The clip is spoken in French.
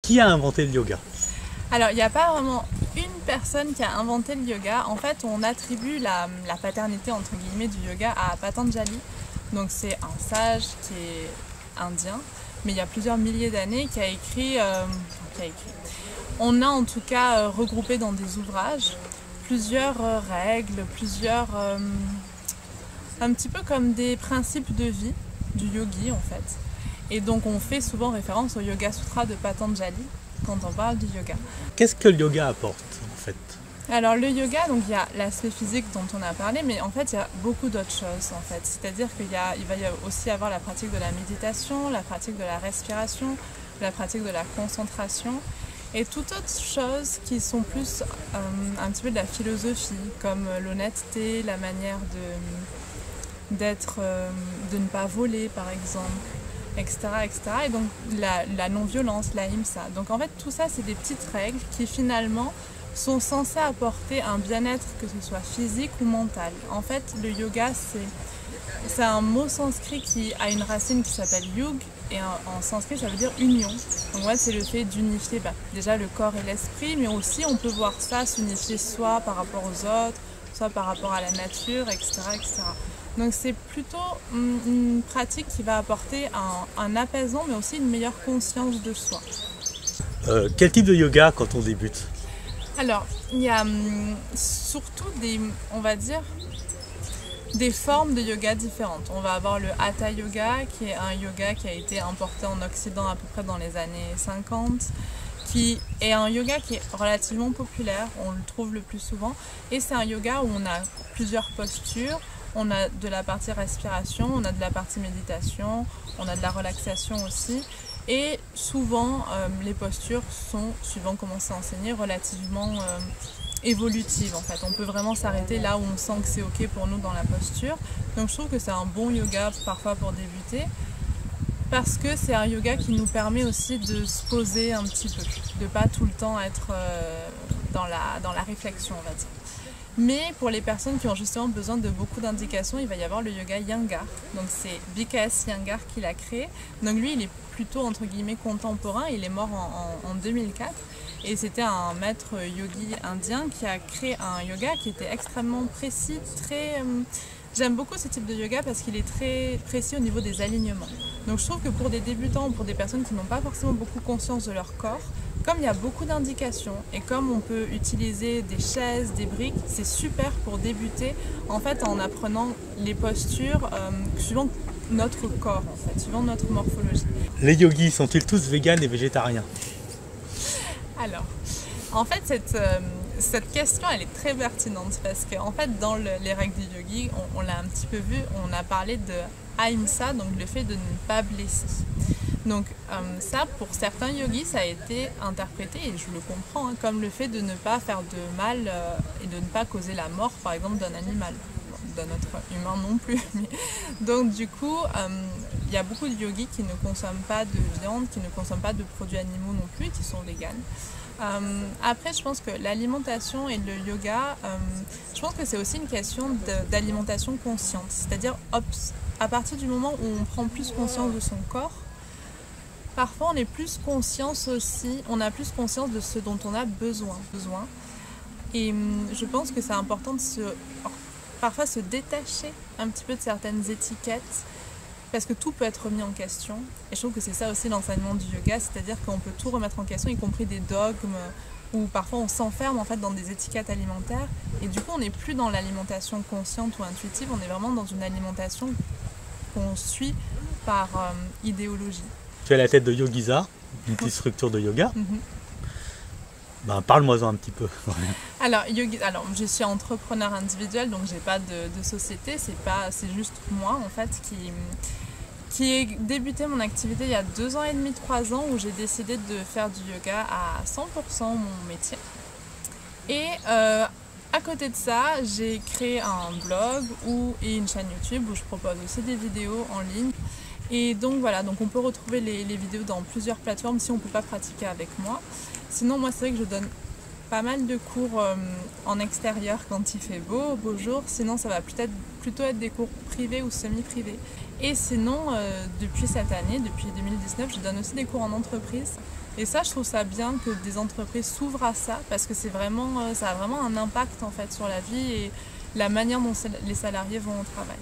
Qui a inventé le yoga? Alors, il n'y a pas vraiment une personne qui a inventé le yoga. En fait, on attribue la paternité, entre guillemets, du yoga à Patanjali. Donc, c'est un sage qui est indien, mais il y a plusieurs milliers d'années qui a écrit. On a en tout cas regroupé dans des ouvrages plusieurs règles, un petit peu comme des principes de vie du yogi en fait. Et donc on fait souvent référence au Yoga Sutra de Patanjali quand on parle du yoga. Qu'est-ce que le yoga apporte en fait? Alors le yoga, donc il y a l'aspect physique dont on a parlé, mais en fait il y a beaucoup d'autres choses en fait. C'est-à-dire qu'il va aussi avoir la pratique de la méditation, la pratique de la respiration, la pratique de la concentration et toutes autres choses qui sont plus un petit peu de la philosophie, comme l'honnêteté, la manière de ne pas voler par exemple, etc. etc. Et donc la non-violence, la himsa. Donc en fait tout ça c'est des petites règles qui finalement sont censées apporter un bien-être, que ce soit physique ou mental. En fait le yoga c'est un mot sanskrit qui a une racine qui s'appelle yug et en sanskrit ça veut dire union. Donc ouais, c'est le fait d'unifier déjà le corps et l'esprit, mais aussi on peut voir ça s'unifier soit par rapport aux autres, soit par rapport à la nature, etc. etc. Donc c'est plutôt une pratique qui va apporter un apaisement, mais aussi une meilleure conscience de soi. Quel type de yoga quand on débute? Alors, il y a surtout on va dire, des formes de yoga différentes. On va avoir le Hatha Yoga, qui est un yoga qui a été importé en Occident à peu près dans les années 50, qui est un yoga qui est relativement populaire, on le trouve le plus souvent, et c'est un yoga où on a plusieurs postures. On a de la partie respiration, on a de la partie méditation, on a de la relaxation aussi. Et souvent, les postures sont, suivant comment c'est enseigné, relativement évolutives en fait. On peut vraiment s'arrêter là où on sent que c'est ok pour nous dans la posture. Donc je trouve que c'est un bon yoga parfois pour débuter, parce que c'est un yoga qui nous permet aussi de se poser un petit peu, de ne pas tout le temps être dans la réflexion, on va dire. Mais pour les personnes qui ont justement besoin de beaucoup d'indications, il va y avoir le yoga Iyengar. Donc c'est BKS Iyengar qui l'a créé. Donc lui, il est plutôt entre guillemets contemporain. Il est mort en 2004. Et c'était un maître yogi indien qui a créé un yoga qui était extrêmement précis, J'aime beaucoup ce type de yoga parce qu'il est très précis au niveau des alignements. Donc je trouve que pour des débutants ou pour des personnes qui n'ont pas forcément beaucoup conscience de leur corps, comme il y a beaucoup d'indications et comme on peut utiliser des chaises, des briques, c'est super pour débuter en fait en apprenant les postures suivant notre corps en fait, suivant notre morphologie. Les yogis sont-ils tous véganes et végétariens? Alors, en fait cette question elle est très pertinente parce qu'en fait dans les règles du yogi, on l'a un petit peu vu, on a parlé de ahimsa, donc le fait de ne pas blesser. Donc ça, pour certains yogis, ça a été interprété, et je le comprends, comme le fait de ne pas faire de mal et de ne pas causer la mort, par exemple, d'un animal, d'un être humain non plus. Donc du coup, il y a beaucoup de yogis qui ne consomment pas de viande, qui ne consomment pas de produits animaux non plus, et qui sont véganes. Après, je pense que l'alimentation et le yoga, je pense que c'est aussi une question d'alimentation consciente, c'est-à-dire à partir du moment où on prend plus conscience de son corps, parfois on est plus conscience aussi, on a plus conscience de ce dont on a besoin. Et je pense que c'est important de parfois se détacher un petit peu de certaines étiquettes, parce que tout peut être remis en question. Et je trouve que c'est ça aussi l'enseignement du yoga, c'est-à-dire qu'on peut tout remettre en question, y compris des dogmes, où parfois on s'enferme en fait dans des étiquettes alimentaires. Et du coup on n'est plus dans l'alimentation consciente ou intuitive, on est vraiment dans une alimentation qu'on suit par idéologie. Tu as la tête de Yogiza, une petite structure de yoga. Parle-moi-en un petit peu. Alors, je suis entrepreneur individuel, donc j'ai pas de société, c'est juste moi en fait qui ai débuté mon activité il y a 2 ans et demi, 3 ans, où j'ai décidé de faire du yoga à 100% mon métier. Et à côté de ça, j'ai créé un blog et une chaîne YouTube où je propose aussi des vidéos en ligne. Et donc voilà, donc on peut retrouver les vidéos dans plusieurs plateformes si on ne peut pas pratiquer avec moi. Sinon, moi c'est vrai que je donne pas mal de cours en extérieur quand il fait beau jour. Sinon ça va plutôt être des cours privés ou semi-privés. Et sinon, depuis cette année, depuis 2019, je donne aussi des cours en entreprise. Et ça, je trouve ça bien que des entreprises s'ouvrent à ça, parce que c'est vraiment, ça a vraiment un impact en fait sur la vie et la manière dont les salariés vont au travail.